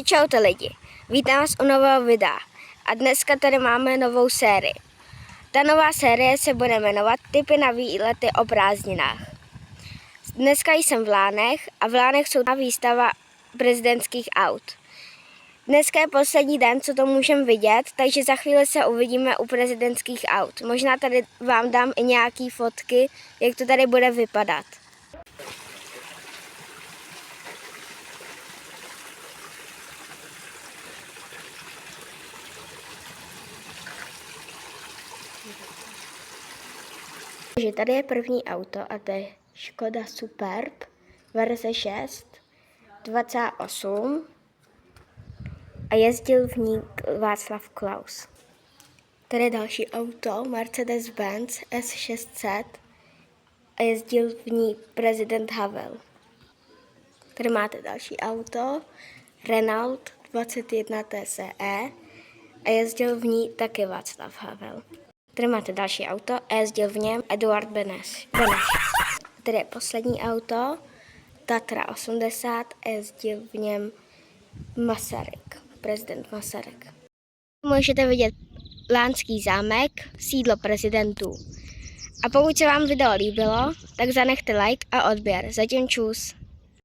Čaute lidi, vítám vás u nového videa a dneska tady máme novou sérii. Ta nová série se bude jmenovat Tipy na výlety o prázdninách. Dneska jsem v Lánech a v Lánech jsou ta výstava prezidentských aut. Dneska je poslední den, co to můžeme vidět, takže za chvíli se uvidíme u prezidentských aut. Možná tady vám dám i nějaké fotky, jak to tady bude vypadat. Takže tady je první auto a to je Škoda Superb verze 6 28 a jezdil v ní Václav Klaus. Tady je další auto Mercedes-Benz S600 a jezdil v ní prezident Havel. Tady máte další auto Renault 21 TCE a jezdil v ní taky Václav Havel. Tady máte další auto a jezdil v něm Eduard Beneš. Tady je poslední auto Tatra 80 a jezdil v něm Masaryk, prezident Masaryk. Můžete vidět Lánský zámek, sídlo prezidentů. A pokud se vám video líbilo, tak zanechte like a odběr. Zatím čus.